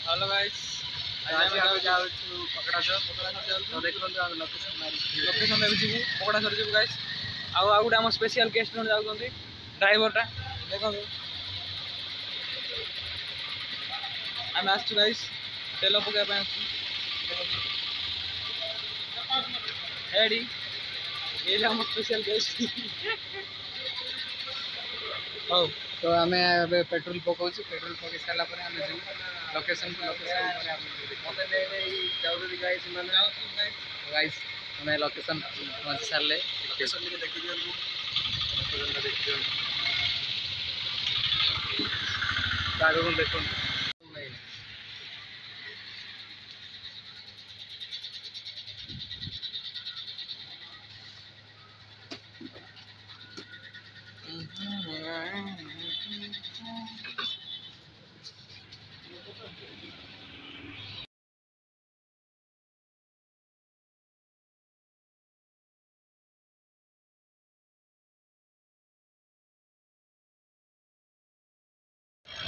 hello guys आज हम जाऊ पकड़ा सर तो देखो लोकेशन लोकेशन देबी जीवु पकड़ा सर जीवु गाइस आउ गोटे आम स्पेशल गेस्ट जन जाउछन्ती ड्राइवरटा देखो आम आसछु गाइस तेल पकाय पे आसछु रेडी ये हम स्पेशल गेस्ट हो तो आम पेट्रोल पकाऊ पेट्रोल पकई सारा लोकेशन गाइस हमें लोकेशन पहुंच सारे देखो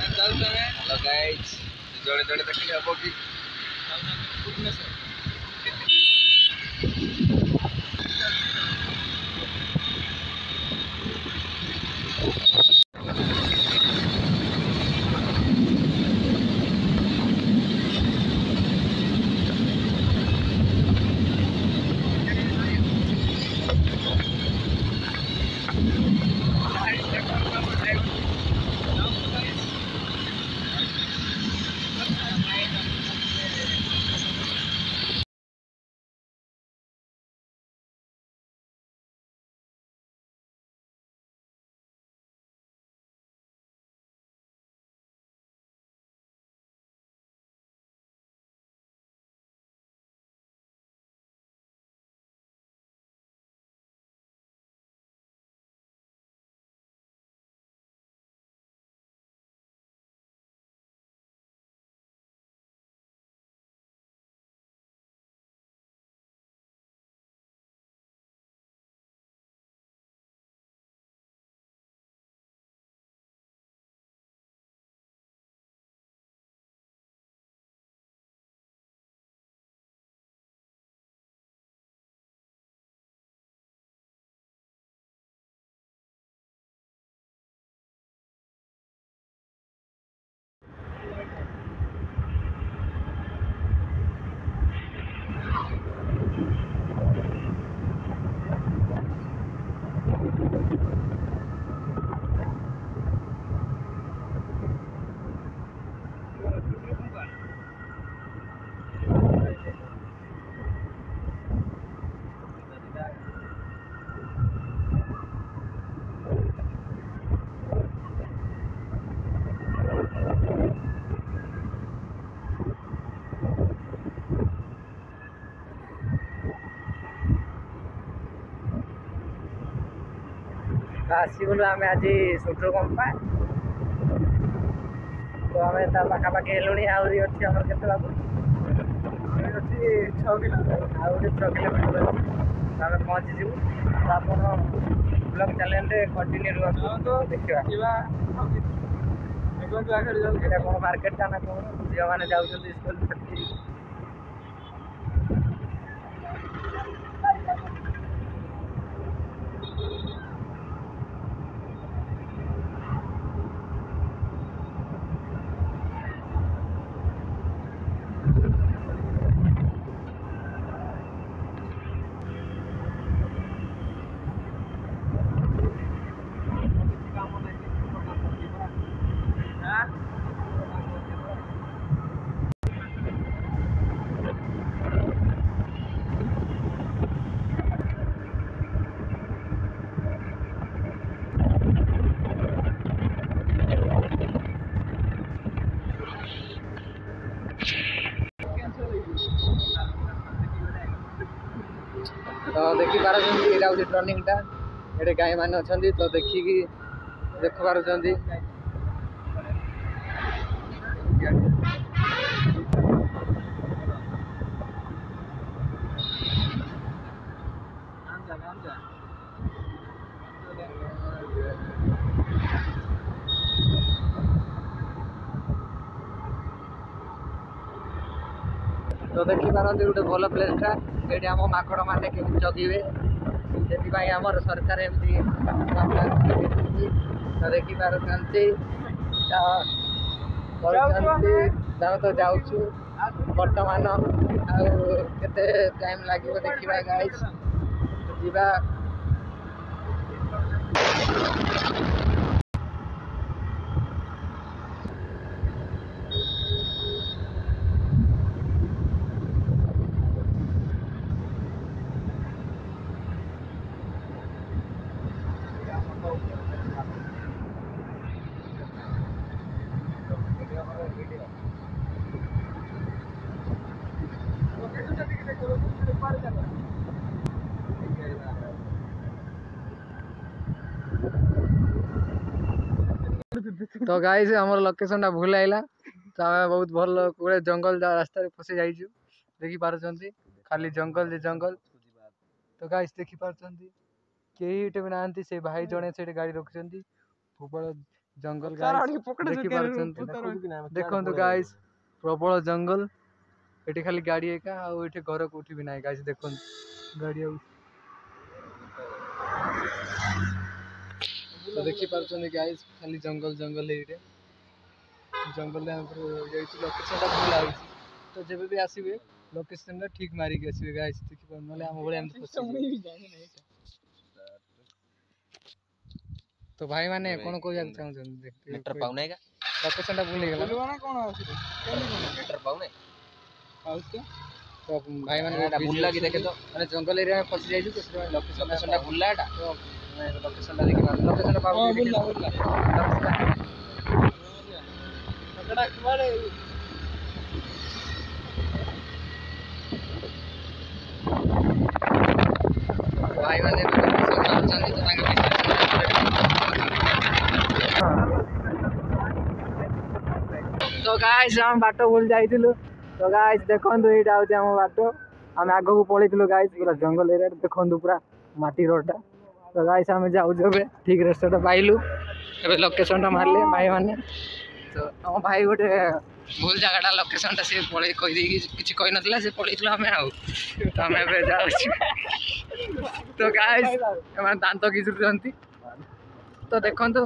हेलो गाइस जोड़े जोड़े देखिए अब कि आसगलु आम आज सुट्र कंपा तो आम पाखापाखि हेलुणी आहरी अच्छी आम के बाबू 6 किलोमीटर आहरी 6 किलोमीटर आम पहुँचीजु आप ब्लॉग चैनल कंटिन्यू रुहतु तो देखा कौन मार्केटा ना कौन झील मैंने जाऊँ स्कूल तो देखी पार टर्निंगटा ये गाई मैंने अच्छा तो देखिकी देख पार तो देखिपारती गोटे भल प्लेसटा ये आम माकड़ मैंने केमी जगिवे से आमर सरकार एमती तो देखिपारे तो जाऊँ बर्तमान आते टाइम लगे देखा गाइस जीवा तो गाइस हमर लोकेशन टा भूल आइला तो आम बहुत भल गोटे जंगल रास्ता फसी जाइछु देखि पारछंती खाली जंगल जंगल तो गाइस देखि पारछंती केही इटे भी नांती से भाई जणे से गाड़ी रखछंती प्रबल जंगल गाइस देखि पारछंती देखंतु गाइस प्रबल जंगल एठी खाली गाड़ी एका आ एठी घर कोठी भी नाही गाइस देखंतु गाड़ी आ तो देखी पार्टी गाइस खाली जंगल जंगल ये जंगल लोकेशन भूल आ तो जब भी आसवे लोकेशन ठीक मारिक आसवे गाइस देखी ना आम भाई तो भाई माने कौन कह चाहते लोकेशन भूल तो भाई मैंने भूल लगी देखे तो मैंने जंगल एरिया में फंसी जाइए तो लोकेशन भूल लोकेशन देखी लोकेशन भाई मैंने तो गाइस हम बाट भूल जाइलु तो गाइस देखंतु एटा होचे हम बाट हम आगो को पळैतिलु गाइस पूरा जंगल एरिया देखंतु पूरा माटी रोडटा तो गाइस हम जाऊ जबे ठीक रास्ता पाइलु एबे लोकेशन टा मारले भाई माने तो हम भाई गोटे भूल जगहटा लोकेशन टा से पळै कहि देकी किछि कहि नथला से पळैतिलु हम आउ तो हम एबे जाउछु तो गाइस हम दांत किजुरंती तो देखंतु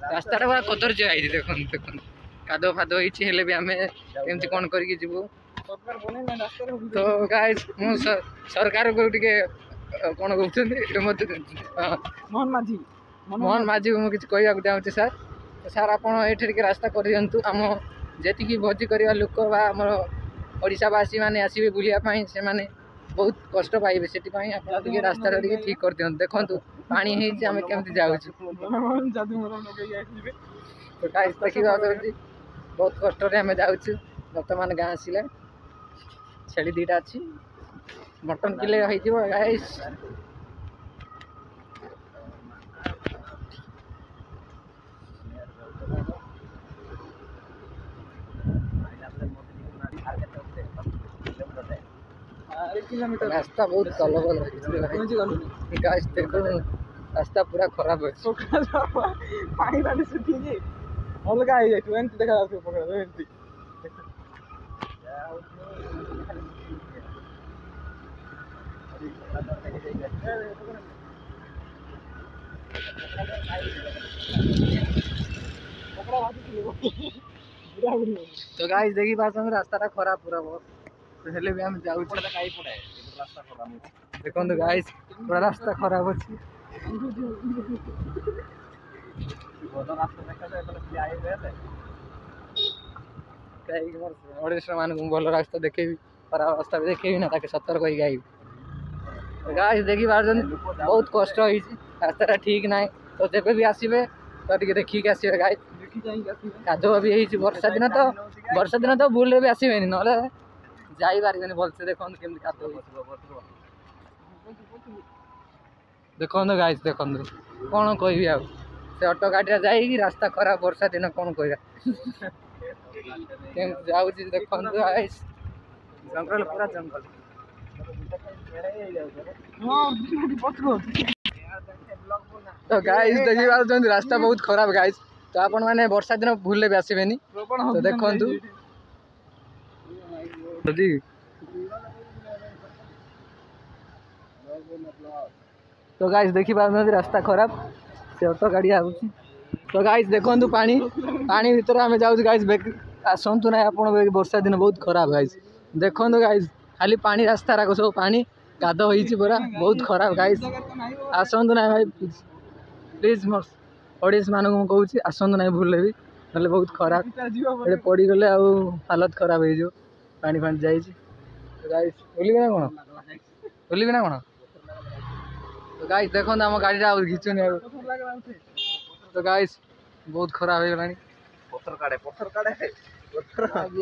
रास्ता पूरा कदर जाई देखंतु देखंतु कादो फादो होइछि हेले भी आमे केमति कोन करके जीवो तो गाइस मु सरकार को टिके कोन कहउछन्ती मोहन माझी मु किछ कहया को चाहूछि सर तो सर आपण एठे के रास्ता कर दियंतु हम जेति की भोजी करबा लोक बा हमर ओडिसा वासी माने आसीबे बुलिया पई से माने बहुत कष्ट पाइबे सेति पई आपण टिके रास्ता टिके ठीक कर दियंतु देखंतु पानी हेछि हम केमति जाउछु जादू मोर लगे आसीबे तो गाइस देखि बाबूजी बहुत कष्ट रे हमें जाउछु वर्तमान गाँ आसिले छेली दीटा अच्छी मटन किले हो गाइस रास्ता बहुत कलबल है गाइस देखो रास्ता पूरा खराब है पानी पानी सुखी अलग आई जाए एंती देखा जाते पकड़ एंती तो गाइस देखी बात रास्ता खराब पूरा बहुत तो हेले भी हम जाऊ देखो गाइस पूरा रास्ता खराब अच्छी ओडिशा मान भल रास्ता देखे खराब रास्ता भी देखे ना सतर्क हो गाइस देखी पार्छ बहुत कष्ट होई रास्ता ठीक ना तो जब भी आसबे तो देखिक आसबे गाइस कादो भी वर्षा दिन तो भूल भी आसबे ना जाई पारे भलसे देखो केमती कादो देखो गाइस देखो कौन कहि आ से ऑटो गाड़ी जाई रास्ता खराब वर्षा दिन कौन कहवा जाऊ देखो गाइस जंगल पूरा जंगल तो गाइस देखि पारुछन रास्ता बहुत खराब गाइस तो आपण माने वर्षा दिन भूल भी आसबेनी तो देखंतु तो गाइस देखि पार रास्ता खराब से ऑटो गाड़ी आउची तो गाइस देखंतु पानी पानी भीतर आमे जाउ गाइस आसंतु ना आपण वर्षा दिन बहुत खराब गाइस देखंतु गाइस खाली पानी रास्ता राको सब पानी गाद होईची पूरा बहुत खराब गाइस आसंतु ना भाई प्लीज मोर ऑडियंस मानक मु कहूची आसंतु ना भूल लेबी नले बहुत खराब एडे पड़ी गले आ हालत खराब हे जो पानी पानी जाईची तो गाइस बोलिबे ना कोन बोलिबे ना कोन तो गाइस देखो आम गाड़ी घिचुनि तो गाइस बहुत खराब हो गलानी पत्थर काटे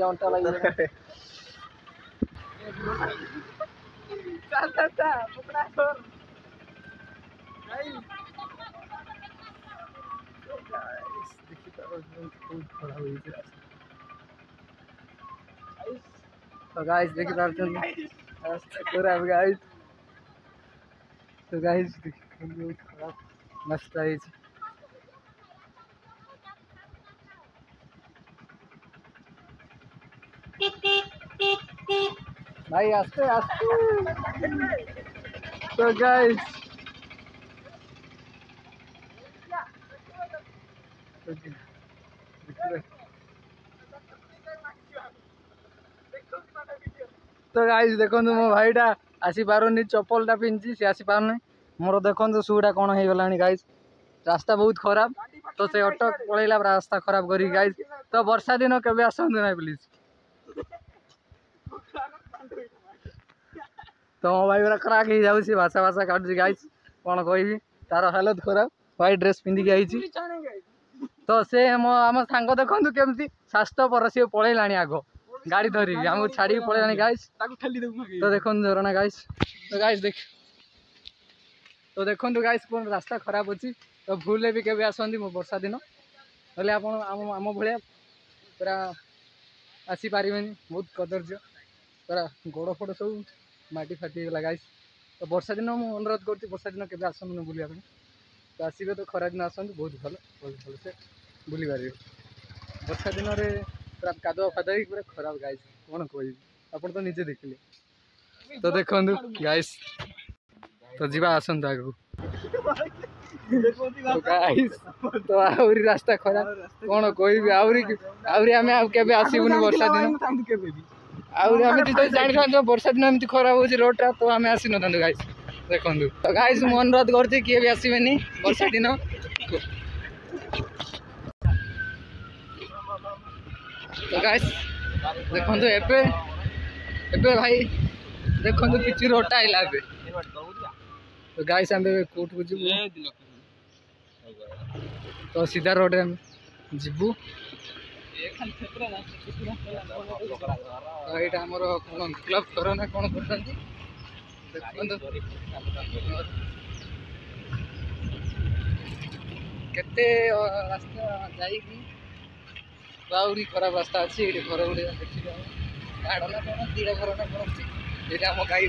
अंटा लगे तो गाइस देखि पारछन रास्ता खराब गाइस तो गाइस बहुत खराब रास्ता है भाई आस्ते आस्ते तो गाइस तो गाइस देखो मो भाईटा आसी पारुनी चप्पलटा पिंची सी आसी पारनी मोर देखो सुटा कौन हो गलानी गाइस रास्ता बहुत खराब तो से ऑटो पलैला रास्ता खराब करी गाइस तो वर्षा दिन केबे आसंतु ना प्लीज तो मो भाई पूरा खराक हो जाऊँ भाषा भाषा काटुची गाइस कौन कहि तार हालत खराब व्हाइट ड्रेस पिंधिकी आई तो से आम सांग देखु केमती स्वास्थ्य पर सी पलैला आग गाड़ी धरी आमको छाड़ी पलैला गाइस तो देखो झरना गाइस तो गाइस देख तो देखो गाइस कौन रास्ता खराब अच्छी तो भूल भी केवे आसती मो वर्षा दिन ना आम भाया पूरा आसी पारे बहुत कदर्य पूरा गोड़ फोड़ सब माटी फाटी गला गाइस तो वर्षा दिन मुझे अनुरोध कर वर्षा दिन के आसतु बुलाया तो आसबे तो खरा दिन आसतु बहुत भल से बुली पारे वर्षा दिन में पूरा कादुआ फादुआ पूरा खराब गाइस कौन कह आप तो निजे देखिले तो देखो गाइस तो जीवा आसतु आगू तो गाइस तो आहरी रास्ता खराब कौन कह आहरी आम के आसबुनि वर्षा दिन आहरी जानी वर्षा दिन एमती खराब हो रोडटा तो आम आसी न गाइस देखो तो गाइस मु अनुरोध करती किए भी आसबेनि वर्षा दिन तो गाइस देखो एबे भाई देखो किसी रोडटा आइला तो गाइस आम कोर्ट को जीवु तो सीधा रोड जीवु तो यहाँ आमर कौन क्लब कर ना कौन कर केते रास्ता जाइकी आहरी खराब रास्ता अच्छी ये घर गुड़े देखिए गाड़ ना कौन तीर घर ना कौन ये आम गाई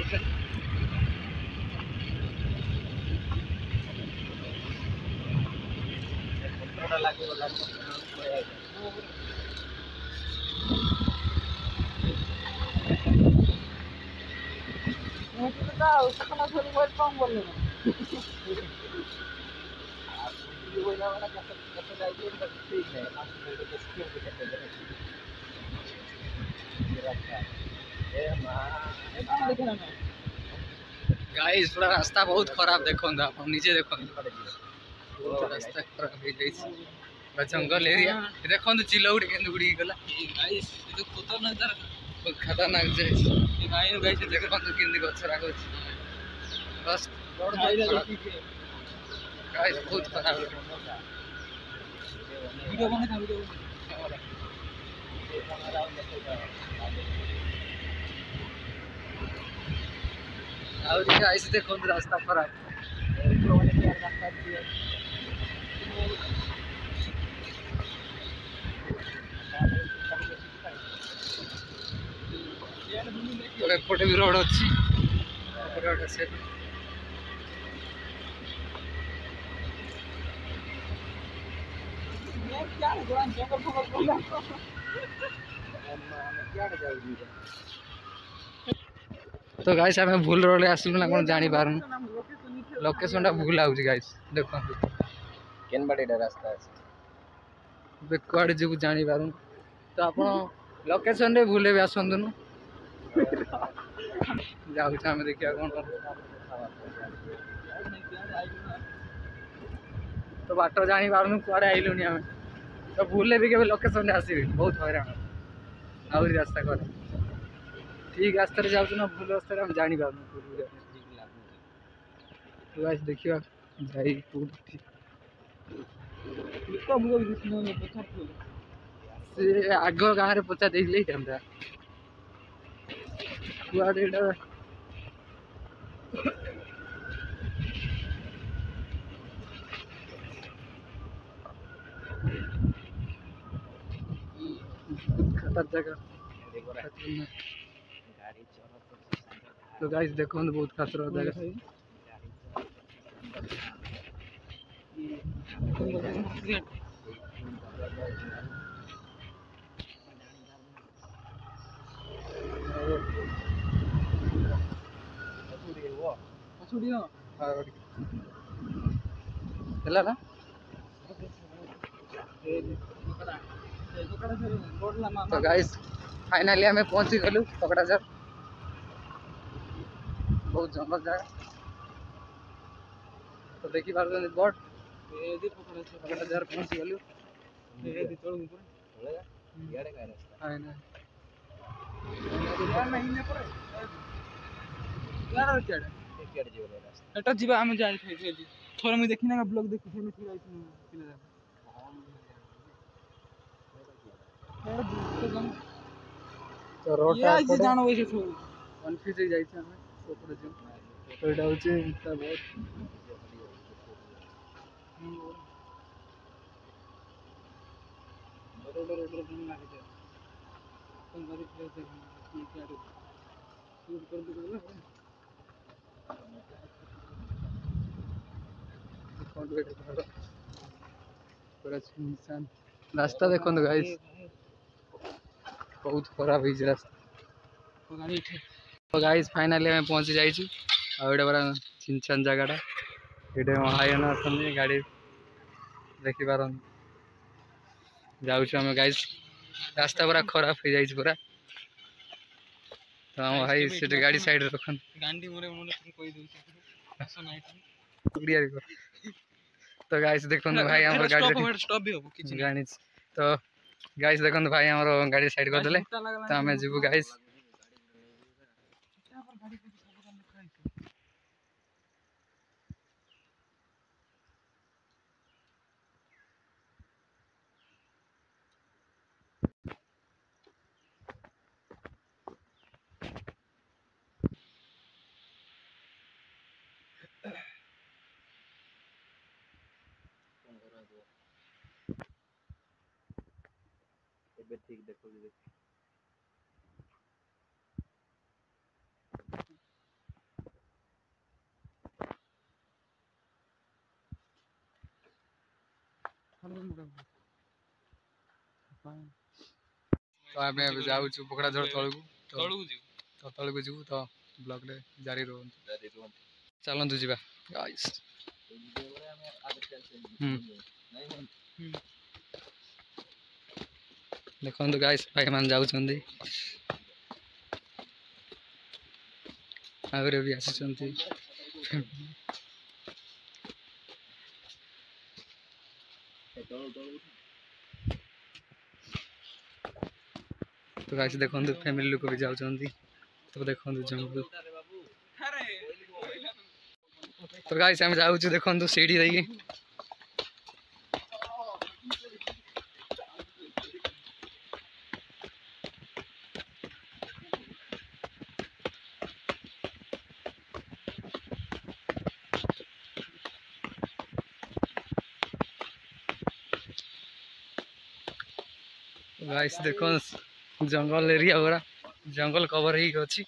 गाइस पूरा रास्ता बहुत खराब देखो आप निजे देखो रास्ता खराब हो जाए जंगल एरिया देखो चिलौड़ी के उड़ी गला गाइस ये खतरनाक जाए गाइस देखो केंदी गछरा गछ बस रोड गाइस बहुत खराब वीडियो बना था वीडियो और गाइस देखो रास्ता खराब एपटे भी रोड अच्छी रोड से तो गाइस आम भूल रोड आसलु ना कौन जानी पारनु लोकेशन टा भूल आउची गाइस देखो केन बाटे रास्ता बे कुआडे जीव जानी पारनु तो आपण लोकेशन रे भूले भी आसंतुनु जाऊ आम देखिया कौन तो बाट जानी पारनु कुआडे आइलुनी आम तो भूले भी के लोकेशन रे आसीबी बहुत हैरान आउरी रास्ता कर ठीक रास्ता रे जाऊ ना भूल रास्ता रे हम जानी पारनु तो गाइस देखियो जाई पूरी से आग गाँव में पचा देख था कुआडे खतर जगह तो गाइस देखो बहुत खतरा जगह ना तो गाइस फाइनली हमें पहुंची गलु पकड़ाझर बहुत जंगल जगह तो देखी पार बट पकड़ाझर पहुंची गलु एटा जीवा हम जाई थे थोड़ा मैं देखी ना ब्लॉग देखी थे ठीक आई तो रोड ये आज जानो वैसे थो कंफ्यूज हो जाई छै हमें ऊपर जो तो एटा होचे इतना बहुत रोड दिन लागे छै कौन गाड़ी प्लेस देखी क्या रे शूट कर दे बोला रास्ता देखो गाइस बहुत खराब है रास्ता तो गाइस फाइनली हमें पहुंची जाइछु आ एटा बड़ा चिंचन जगह एटे हायन अछन गाड़ी देखि पारन जाउछु हम गाइस रास्ता बड़ा खराब हो जाइछ पूरा तो हम भाई से गाड़ी साइड रखन गांडी मोरे मोने तुम कोई दउ ऐसा नहीं क्लियर कर तो गाइस देखो भाई हमर गाड़ी स्टॉप भी हो किछ गाड़ी तो गाइस देखो भाई हमर गाड़ी साइड कर देले तो हमें जीवु गाइस ठीक देखो तो आम जाऊँ पकड़ाझर तलू को जीव तो ब्लॉग रे जारी रहो चलतु जा देखो गाइस भाई मान जाऊँ आगे भी आसी तो गाइस देखो फैमिली लोग भी जाऊँ तो देखो जंगल तो गाइस हम जाऊँ देखो सीढ़ी रही गाइस देखो जंगल एरिया पूरा जंगल कवर ही अच्छी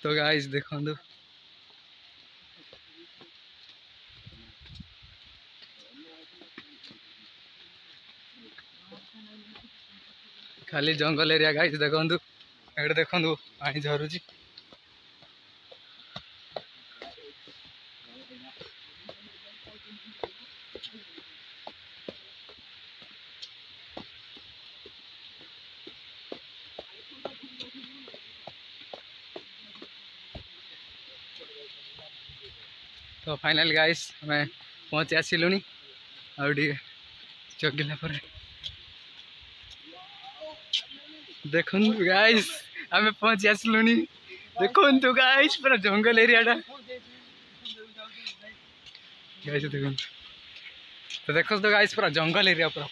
तो गाइस देखो खाली जंगल एरिया गाइस देखु ये देखु पानी झरुची तो फाइनल गाइस हमें पहुँची आसिलुनी आगे जगिला पर देखु गाइस हमें पहुँची आसिलुनी देखु गाइस पूरा जंगल एरिया गाइस देखु तो देखो तो गाइस पूरा जंगल एरिया पूरा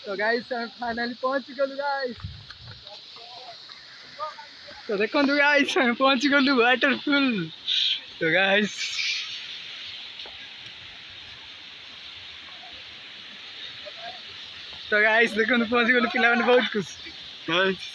तो गाइस हमें फाइनली पहुंच गलु गाइस तो देखो गाइस हमें पहुंच गलु वाटरफॉल तो गाइस देखो पहुंच गलु पिला माने बहुत खुश गाइस